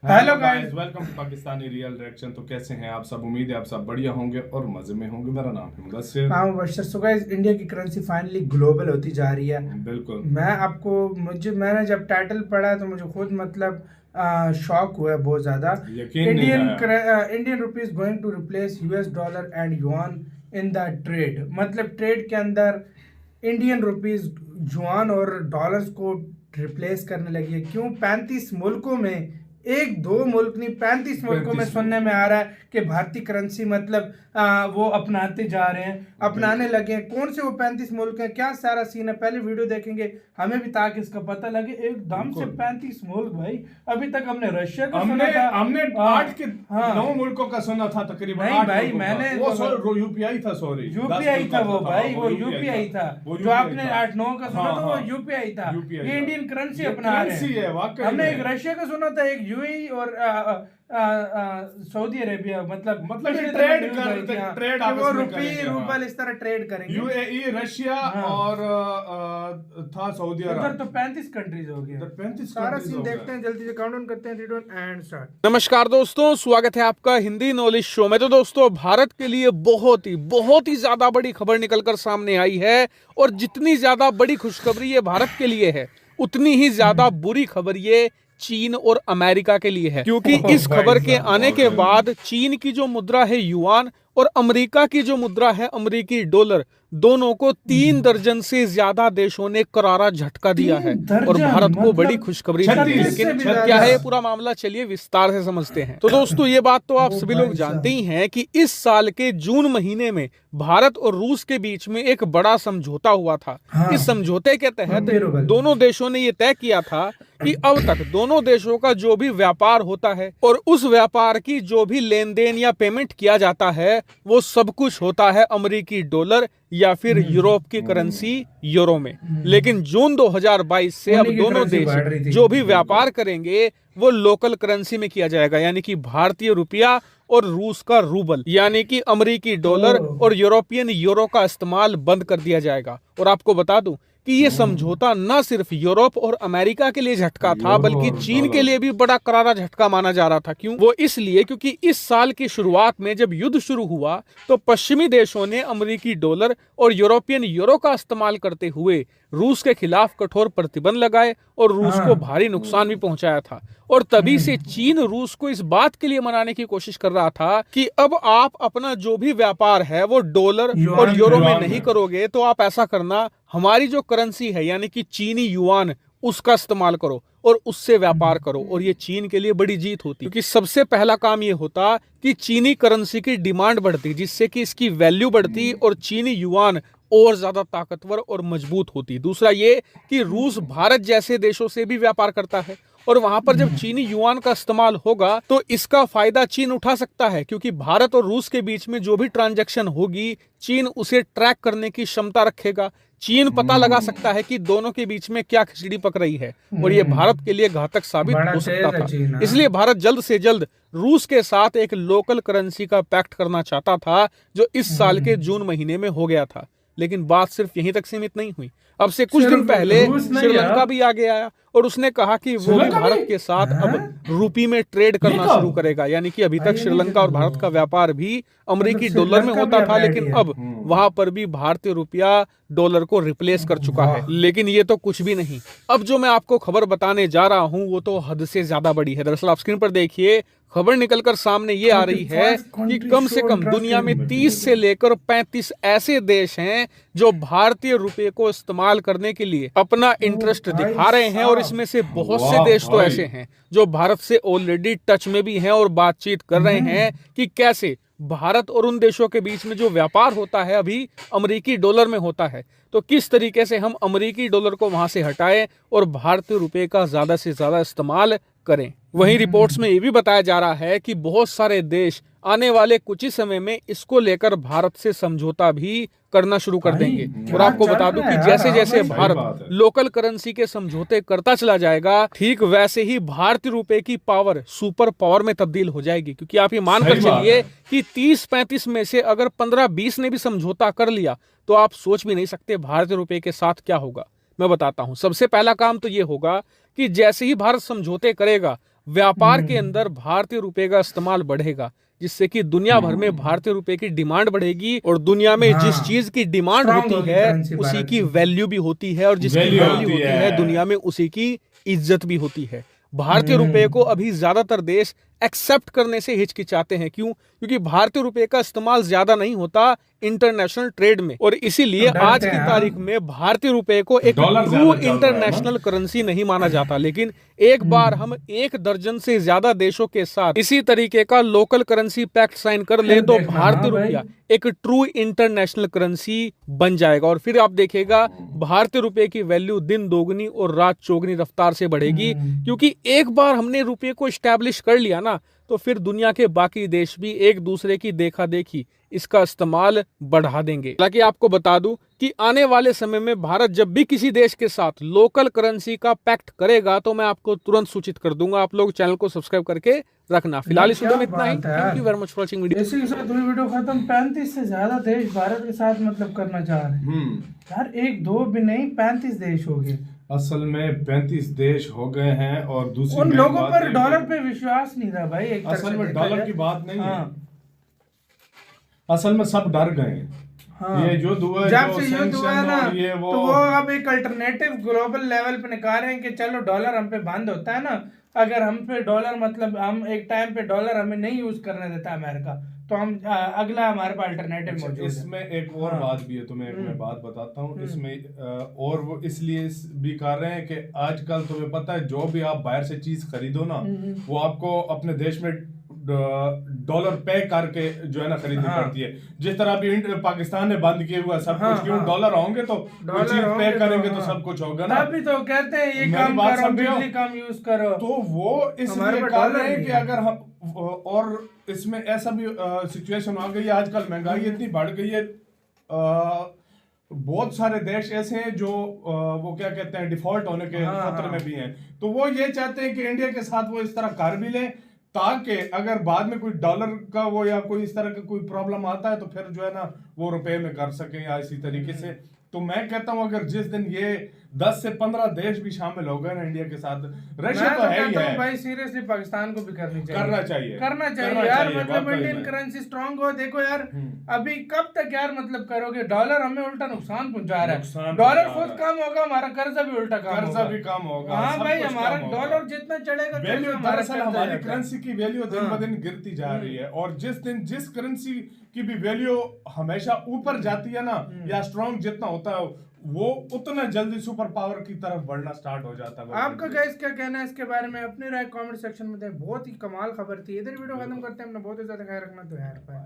Hello guys. Welcome to Pakistani real reaction. तो कैसे हैं आप सब? उम्मीद है आप सब बढ़िया होंगे और मजे में होंगे। मेरा नाम है मुदस्सिर। हाँ मुबशर। सो गाइस, इंडिया की करेंसी फाइनली ग्लोबल होती जा रही है। बिल्कुल। मैंने जब टाइटल पढ़ा तो मुझे खुद शॉक हुआ बहुत ज़्यादा। यकीन नहीं आया। Indian rupees going to replace US dollar and yuan in the trade. मतलब ट्रेड के अंदर इंडियन रुपीस जुआन और डॉलर्स को रिप्लेस करने लगी है। क्यों? 35 मुल्कों में, एक दो मुल्क नहीं, 35 मुल्कों में 35 सुनने में आ रहा है कि भारतीय करेंसी वो अपनाते जा रहे हैं, अपनाने लगे हैं। कौन से वो 35 मुल्क हैं, क्या सारा सीन है, पहले वीडियो देखेंगे हमें भी, ताकि इसका पता लगे। एकदम से 35 मुल्क भाई। अभी तक हमने रशिया का सुना था, हमने 8 के 9 मुल्कों का सुना था तकरीबन। नहीं भाई, मैंने वो यूपीआई था। सॉरी, यूपीआई था वो भाई, वो यूपीआई था। जो आपने 8-9 का सुना था वो यूपीआई था। ये इंडियन करेंसी अपना रहे हैं। हमने एक रशिया का सुना था, एक यूएई और सऊदी अरेबिया। मतलब ट्रेड वो रूबल इस तरह ट्रेड करेंगे। यूएई, रशिया और था सऊदी अरब। उधर तो 35 कंट्रीज हो गया। 35 सारा सीन देखते हैं, जल्दी से काउंट करते हैं। 3, 2, 1 एंड स्टार्ट। नमस्कार दोस्तों, स्वागत है आपका हिंदी नॉलेज शो में। तो दोस्तों, भारत के लिए बहुत ही ज्यादा बड़ी खबर निकलकर सामने आई है। और जितनी ज्यादा बड़ी खुशखबरी ये भारत के लिए है, उतनी ही ज्यादा बुरी खबर ये चीन और अमेरिका के लिए है। क्योंकि इस खबर के आने के बाद चीन की जो मुद्रा है युआन और अमेरिका की जो मुद्रा है अमेरिकी डॉलर, दोनों को 3 दर्जन से ज्यादा देशों ने करारा झटका दिया है। और भारत को बड़ी खुशखबरी मिली है। लेकिन क्या है ये पूरा मामला, चलिए विस्तार से समझते हैं। तो दोस्तों, ये बात तो आप सभी लोग जानते ही हैं कि इस साल के जून महीने में भारत और रूस के बीच में एक बड़ा समझौता हुआ था। इस समझौते के तहत दोनों देशों ने ये तय किया था कि अब तक दोनों देशों का जो भी व्यापार होता है और उस व्यापार की जो भी लेन देन या पेमेंट किया जाता है, वो सब कुछ होता है अमेरिकी डॉलर या फिर यूरोप की करेंसी यूरो में। लेकिन जून 2022 से अब दोनों देश जो भी व्यापार करेंगे वो लोकल करेंसी में किया जाएगा, यानी कि भारतीय रुपया और रूस का रूबल, यानी कि अमेरिकी डॉलर और यूरोपियन यूरो का इस्तेमाल बंद कर दिया जाएगा। और आपको बता दूं कि ये समझौता न सिर्फ यूरोप और अमेरिका के लिए झटका था, बल्कि चीन के लिए भी बड़ा करारा झटका माना जा रहा था। क्यों? वो इसलिए क्योंकि इस साल की शुरुआत में जब युद्ध शुरू हुआ तो पश्चिमी देशों ने अमेरिकी डॉलर और यूरोपियन यूरो का इस्तेमाल करते हुए रूस के खिलाफ कठोर प्रतिबंध लगाए और रूस को भारी नुकसान भी पहुंचाया था। और तभी से चीन रूस को इस बात के लिए मनाने की कोशिश कर रहा था कि अब आप अपना जो भी व्यापार है वो डॉलर और यूरो में नहीं करोगे, तो आप ऐसा करना, हमारी जो करेंसी है यानी कि चीनी युआन, उसका इस्तेमाल करो और उससे व्यापार करो। और ये चीन के लिए बड़ी जीत होती, क्योंकि सबसे पहला काम ये होता कि चीनी करेंसी की डिमांड बढ़ती, जिससे कि इसकी वैल्यू बढ़ती और चीनी युआन और ज्यादा ताकतवर और मजबूत होती। दूसरा ये कि रूस भारत जैसे देशों से भी व्यापार करता है और वहां पर जब चीनी युआन का इस्तेमाल होगा तो इसका फायदा चीन उठा सकता है, क्योंकि भारत और रूस के बीच में जो भी ट्रांजैक्शन होगी चीन उसे ट्रैक करने की क्षमता रखेगा। चीन पता लगा सकता है कि दोनों के बीच में क्या खिचड़ी पक रही है, और ये भारत के लिए घातक साबित हो सकता था। इसलिए भारत जल्द से जल्द रूस के साथ एक लोकल करेंसी का पैक्ट करना चाहता था, जो इस साल के जून महीने में हो गया था। लेकिन बात सिर्फ यहीं तक सीमित नहीं हुई। अब से कुछ दिन पहले श्रीलंका भी आगे आया और उसने कहा कि वो भी भारत के साथ अब रूपी में ट्रेड करना शुरू करेगा। यानी कि अभी तक श्रीलंका और भारत का व्यापार भी अमेरिकी डॉलर में होता था, लेकिन अब वहां पर भी भारतीय रुपया डॉलर को रिप्लेस कर चुका है। लेकिन ये तो कुछ भी नहीं, अब जो मैं आपको खबर बताने जा रहा हूं वो तो हद से ज्यादा बड़ी है। दरअसल आप स्क्रीन पर देखिए, खबर निकलकर सामने ये आ रही है कि कम से कम दुनिया में 30 से लेकर 35 ऐसे देश हैं जो भारतीय रुपए को इस्तेमाल करने के लिए अपना इंटरेस्ट दिखा रहे हैं। और इसमें से बहुत से देश तो ऐसे हैं जो भारत से ऑलरेडी टच में भी हैं और बातचीत कर रहे हैं कि कैसे भारत और उन देशों के बीच में जो व्यापार होता है अभी अमेरिकी डॉलर में होता है, तो किस तरीके से हम अमेरिकी डॉलर को वहां से हटाएं और भारतीय रुपए का ज्यादा से ज्यादा इस्तेमाल करें। वहीं रिपोर्ट्स में ये भी बताया जा रहा है कि बहुत सारे देश आने वाले कुछ ही समय में इसको लेकर भारत से समझौता भी करना शुरू कर देंगे। और आपको बता दूं कि जैसे जैसे भारत लोकल करेंसी के समझौते करता चला जाएगा, ठीक वैसे ही भारतीय रुपए की पावर सुपर पावर में तब्दील हो जाएगी। क्योंकि आप ये मानकर चलिए कि 30-35 में से अगर 15-20 ने भी समझौता कर लिया तो आप सोच भी नहीं सकते भारतीय रुपए के साथ क्या होगा। मैं बताता हूं। सबसे पहला काम तो ये होगा कि जैसे ही भारत समझौते करेगा, व्यापार के अंदर भारतीय रुपए का इस्तेमाल बढ़ेगा, जिससे कि दुनिया भर में भारतीय रुपए की डिमांड बढ़ेगी और दुनिया में जिस चीज की डिमांड Strong होती होगी है currency उसी भारत की की। वैल्यू भी होती है और जिसकी Value वैल्यू होती होती है है। दुनिया में उसी की इज्जत भी होती है। भारतीय रुपए को अभी ज्यादातर देश एक्सेप्ट करने से हिचकिचाते हैं। क्यों? क्योंकि भारतीय रुपए का इस्तेमाल ज्यादा नहीं होता इंटरनेशनल ट्रेड में, और इसीलिए डरते आज की हैं, तारीख में भारतीय रुपए को एक डॉलर ट्रू ज्यादा चल रहा है ना। इंटरनेशनल करेंसी नहीं माना जाता। लेकिन एक बार हम 1 दर्जन से ज्यादा देशों के साथ इसी तरीके का लोकल करेंसी पैक्ट साइन कर ले तो देखना, भारतीय हाँ भाई। रुपया एक ट्रू इंटरनेशनल करेंसी बन जाएगा, और फिर आप देखिएगा भारतीय रुपए की वैल्यू दिन दोगुनी और रात चौगुनी रफ्तार से बढ़ेगी। क्योंकि एक बार हमने रुपये को स्टैब्लिश कर लिया ना, तो फिर दुनिया के बाकी देश भी एक दूसरे की देखा देखी इसका इस्तेमाल बढ़ा देंगे। हालांकि आपको बता दूं कि आने वाले समय में भारत जब भी किसी देश के साथ लोकल करेंसी का पैक्ट करेगा तो मैं आपको तुरंत सूचित कर दूंगा। आप लोग चैनल को सब्सक्राइब करके रखना। फिलहाल इस वीडियो में इतना ही। Thank you very much for watching video. इसी के साथ हुई वीडियो खत्म। 35 से ज्यादा देश भारत के साथ मतलब करना चाह रहे हैं यार, 1-2 भी नहीं, 35 देश हो गए। असल में 35 देश हो गए हैं और दूसरी उन मेन लोगों बात पर है डॉलर कि पे विश्वास नहीं रहा भाई। एक तरह असल से में देखा डॉलर जाए। की बात नहीं है। हाँ, असल में सब डर गए हैं। हाँ। ये जो दुआ जब जो से युद्ध हुआ सैंक्शन ना, और ये वो तो वो अब एक अल्टरनेटिव ग्लोबल लेवल पे निकाल रहे हैं कि चलो डॉलर हम पे बंद होता है ना, अगर हम पे डॉलर मतलब हम एक टाइम पे डॉलर हमें नहीं यूज करने देता अमेरिका, तो हम अगला हमारे पास अल्टरनेटिव मौजूद है। इसमें एक और बात भी है, तुम्हें एक मैं बात बताता हूँ इसमें। और वो इसलिए भी कर रहे हैं कि आजकल तुम्हें पता है जो भी आप बाहर से चीज खरीदो ना, वो आपको अपने देश में डॉलर पे करके जो है ना खरीदनी पड़ती है। जिस तरह अभी पाकिस्तान ने बंद किए हुआ सब कुछ, क्यों डॉलर होंगे तो कोई चीज पे करेंगे तो सब कुछ होगा ना। तभी तो कहते हैं ये मेरी काम बात करो, समझो। बिजली कम यूज करो। तो वो हमारे इसलिए पास कर डॉलर रहे हैं नहीं कि है। अगर हम, और इसमें ऐसा भी सिचुएशन आ गई है आजकल, महंगाई इतनी बढ़ गई है। बहुत सारे देश ऐसे हैं जो वो क्या कहते हैं डिफॉल्ट होने के खतरे में भी हैं। तो वो ये चाहते हैं कि इंडिया के साथ वो इस तरह कर भी लें, ताकि अगर बाद में कोई डॉलर का वो या कोई इस तरह का कोई प्रॉब्लम आता है तो फिर जो है ना वो रुपए में कर सकें या इसी तरीके से। तो मैं कहता हूं अगर जिस दिन ये 10 से 15 देश भी शामिल हो गए ना इंडिया के साथ, रशिया मैं तो है ही कहता हूँ है, भाई सीरियसली पाकिस्तान को भी करना चाहिए करना चाहिए यार। मतलब वाकई इंडियन में। करेंसी स्ट्रांग हो। देखो यार, अभी कब तक यार मतलब करोगे? डॉलर हमें उल्टा नुकसान पहुंचा रहा है। डॉलर खुद कम होगा, हमारा कर्जा भी उल्टा कम होगा। कर्जा भी कम होगा। हाँ सब भाई, कुछ हमारा कम होगा। डॉलर जितना चढ़ेगा वैल्यू हमारा दरअसल कर्जा हमारी जाता है। करेंसी की वैल्यू दिन ब दिन गिरती जा रही है, और जिस दिन जिस करेंसी की भी वैल्यू हमेशा ऊपर जाती है ना, या स्ट्रांग जितना होता है वो उतना जल्दी सुपर पावर की तरफ बढ़ना स्टार्ट हो जाता है। आपका गाइस क्या कहना है इसके बारे में? अपनी राय कमेंट सेक्शन में दें। बहुत ही कमाल खबर थी। इधर वीडियो खत्म करते हैं। अपना बहुत ही ज्यादा ख्याल रखना। तो यार बाय।